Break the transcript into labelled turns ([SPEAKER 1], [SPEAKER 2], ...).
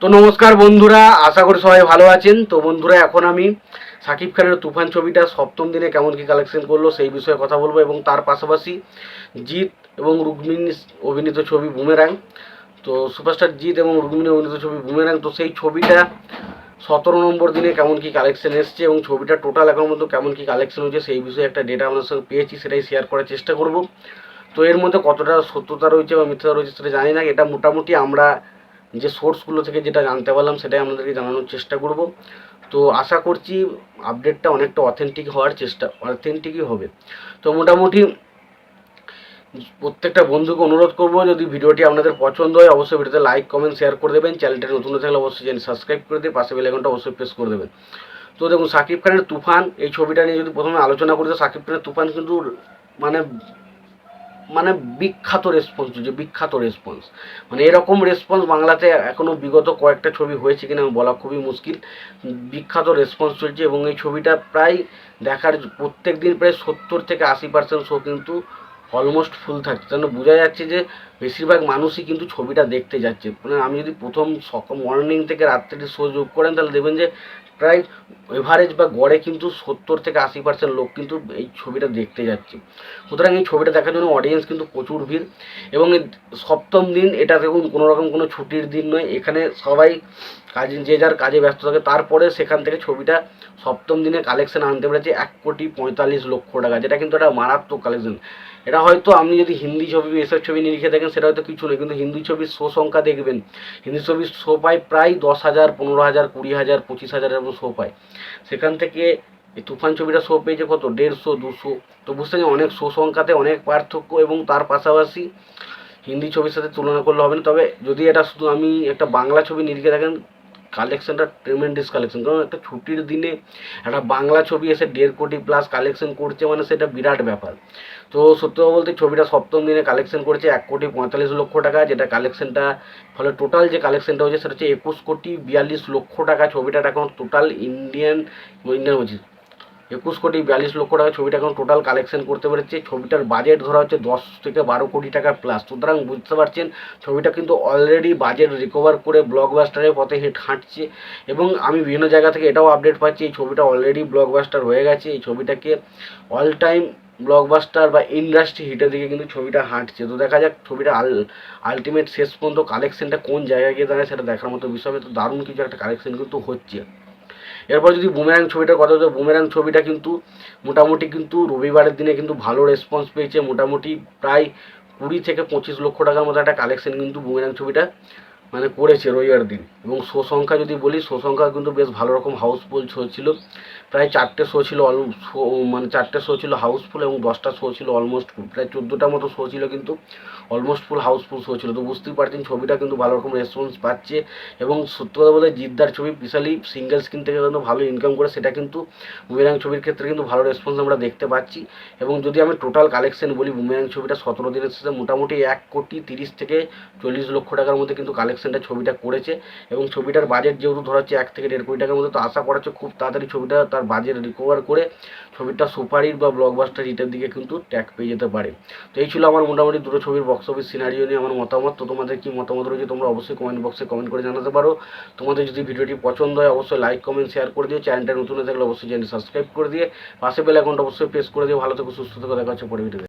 [SPEAKER 1] তো নমস্কার বন্ধুরা, আশা করি সবাই ভালো আছেন। তো বন্ধুরা, এখন আমি শাকিব খানের তুফান ছবিটা সপ্তম দিনে কেমন কি কালেকশন করলো সেই বিষয়ে কথা বলবো, এবং তার পাশাপাশি জিৎ এবং রুক্মিণী অভিনীত ছবি বুমেরাং, তো সুপারস্টার জিৎ এবং রুক্মিণী অভিনীত ছবি বুমেরাং, তো সেই ছবিটা 17 নম্বর দিনে কেমন কি কালেকশন এসছে এবং ছবিটা টোটাল এখন মধ্যে কেমন কি কালেকশন হয়েছে সেই বিষয়ে একটা ডেটা আমাদের সঙ্গে পেয়েছি, সেটাই শেয়ার করার চেষ্টা করব। তো এর মধ্যে কতটা সত্যতা রয়েছে বা মিথ্যতা রয়েছে সেটা জানি না, এটা মোটামুটি আমরা যে সোর্সগুলো থেকে যেটা জানতে পারলাম সেটাই আপনাদেরকে জানানোর চেষ্টা করব। তো আশা করছি আপডেটটা অনেকটা অথেন্টিকই হবে। তো মোটামুটি প্রত্যেকটা বন্ধুকে অনুরোধ করব, যদি ভিডিওটি আপনাদের পছন্দ হয় অবশ্যই ভিডিওতে লাইক কমেন্ট শেয়ার করে দেবেন। চ্যানেলটা নতুন থাকলে অবশ্যই চ্যানেল সাবস্ক্রাইব করে দিয়ে পাশে বেল আইকনটা অবশ্যই প্রেস করে দেবেন। তো দেখুন, শাকিব খানের তুফান এই ছবিটা নিয়ে যদি প্রথমে আলোচনা করি, তো শাকিব খানের তুফান কিন্তু মানে মানে বিখ্যাত রেসপন্স, মানে এরকম রেসপন্স বাংলাতে এখনও বিগত কয়েকটা ছবি হয়েছে কিনা বলা খুবই মুশকিল। বিখ্যাত রেসপন্স চলছে এবং এই ছবিটা প্রায় দেখার প্রত্যেক দিন প্রায় 70 থেকে 80% শো কিন্তু অলমোস্ট ফুল থাকছে, যেন বোঝা যাচ্ছে যে বেশিরভাগ মানুষই কিন্তু ছবিটা দেখতে যাচ্ছে। মানে আমি যদি প্রথম মর্নিং থেকে রাত্রি শো যোগ করেন তাহলে দেখবেন যে প্রায় এভারেজ বা গড়ে কিন্তু 70 থেকে 80% লোক কিন্তু এই ছবিটা দেখতে যাচ্ছে। সুতরাং এই ছবিটা দেখার জন্য অডিয়েন্স কিন্তু প্রচুর ভিড়, এবং সপ্তম দিন এটা দেখুন কোনো রকম কোনো ছুটির দিন নয়, এখানে সবাই কাজে যে যার কাজে ব্যস্ত থাকে। তারপরে সেখান থেকে ছবিটা সপ্তম দিনে কালেকশন আনতে পেরেছে 1,45,00,000 টাকা, যেটা কিন্তু একটা মারাত্মক কালেকশন। এটা হয়তো আপনি যদি হিন্দি ছবি এসব ছবি নিরিখে দেখেন সেটা হয়তো কিছু নেই, কিন্তু হিন্দি ছবির শো সংখ্যা দেখবেন, হিন্দি ছবির শো পায় প্রায় 10,000, 15,000, 20,000, 25,000 এরকম শো পায়। সেখান থেকে এই তুফান ছবিটা শো পেয়েছে কত, 150, 200। তো বুঝতে পারছেন অনেক শো সংখ্যাতে অনেক পার্থক্য, এবং তার পাশাপাশি হিন্দি ছবির সাথে তুলনা করলে হবে না। তবে যদি এটা শুধু আমি একটা বাংলা ছবি নিরিখে দেখেন, কালেকশনটা ট্রেমেন্ডাস কালেকশন, কারণ একটা ছুটির দিনে একটা বাংলা ছবি এসে 1.5 কোটি প্লাস কালেকশন করছে, মানে সেটা বিরাট ব্যাপার। তো সত্যি কথা বলতে ছবিটা সপ্তম দিনে কালেকশন করেছে 1,45,00,000 টাকা, যেটা কালেকশনটা ফলে টোটাল যে কালেকশনটা হচ্ছে সেটা হচ্ছে 21,42,00,000 টাকা। ছবিটার এখন টোটাল ইন্ডিয়ান বলছি 21,42,00,000 টাকা ছবিটা এখন টোটাল কালেকশন করতে পেরেছে। ছবিটার বাজেট ধরা হচ্ছে 10 থেকে 12 কোটি টাকা প্লাস। সুতরাং বুঝতে পারছেন ছবিটা কিন্তু অলরেডি বাজেট রিকভার করে ব্লকবাস্টারের পথে হাঁটছে, এবং আমি বিভিন্ন জায়গা থেকে এটাও আপডেট পাচ্ছি এই ছবিটা অলরেডি ব্লকবাস্টার হয়ে গেছে। এই ছবিটাকে অল টাইম ব্লকবাস্টার বা ইন্ডাস্ট্রি হিটের দিকে কিন্তু ছবিটা হাঁটছে। তো দেখা যাক ছবিটা আলটিমেট শেষ পর্যন্ত কালেকশনটা কোন জায়গায় গিয়ে দাঁড়ায় সেটা দেখার মতো বিষয়। তো দারুণ কিছু একটা কালেকশন কিন্তু হচ্ছে। এরপর যদি বুমেরাং ছবিটার কথা বলতে, বুমেরাং ছবিটা কিন্তু মোটামুটি কিন্তু রবিবারের দিনে কিন্তু ভালো রেসপন্স পেয়েছে, মোটামুটি প্রায় 20 থেকে 25 লক্ষ টাকার মতো একটা কালেকশন কিন্তু বুমেরাং ছবিটা মানে করেছে রবিবার দিন। এবং শো সংখ্যা যদি বলি, শো সংখ্যা কিন্তু বেশ ভালো রকম হাউসফুল শো ছিল। প্রায় 4টে শো ছিল মানে 4টে শো ছিল হাউসফুল, এবং 10টা শো ছিল অলমোস্ট ফুল। প্রায় 14টার মতো শো ছিল কিন্তু অলমোস্ট ফুল হাউসফুল শো ছিল। তো বুঝতেই পারছেন ছবিটা কিন্তু ভালো রকম রেসপন্স পাচ্ছে, এবং সত্যি কথা বলতে জিদ্দার ছবি স্পেশালি সিঙ্গেল স্ক্রিন থেকে কিন্তু ভালো ইনকাম করে, সেটা কিন্তু বুমেরাং ছবির ক্ষেত্রে কিন্তু ভালো রেসপন্স আমরা দেখতে পাচ্ছি। এবং যদি আমি টোটাল কালেকশন বলি, বুমেরাং ছবিটা 17 দিনের শেষে মোটামুটি 1,30 থেকে 40 লক্ষ টাকার মধ্যে কিন্তু কালেকশনটা ছবিটা করেছে, এবং ছবিটার বাজেট যেহেতু ধরা হচ্ছে 1 থেকে 1.5 কোটি টাকার মধ্যে, তো আশা করা হচ্ছে খুব তাড়াতাড়ি ছবিটা তার বাজেট রিকভার করে ছবিটা সুপারহিট বা ব্লকবাস্টার হিটের দিকে কিন্তু ট্যাগ পেয়ে যেতে পারে। তো এই ছিল আমার মোটামুটি দুটো ছবির বক্স অফিস সিনারিও নিয়ে আমার মতামত। তো তোমাদের কি মতামত রয়েছে তোমরা অবশ্যই কমেন্ট বক্সে কমেন্ট করে জানাতে পারো। তোমাদের যদি ভিডিওটি পছন্দ হয় অবশ্যই লাইক কমেন্ট শেয়ার করে দিও। চ্যানেলটা নতুন হয়ে থাকলে অবশ্যই চ্যানেল সাবস্ক্রাইব করে দিয়ে পাশে বেল আইকনটা অবশ্যই প্রেস করে দিও। ভালো থেকো, সুস্থ থেকো, দেখা হচ্ছে পরে ভিডিওতে।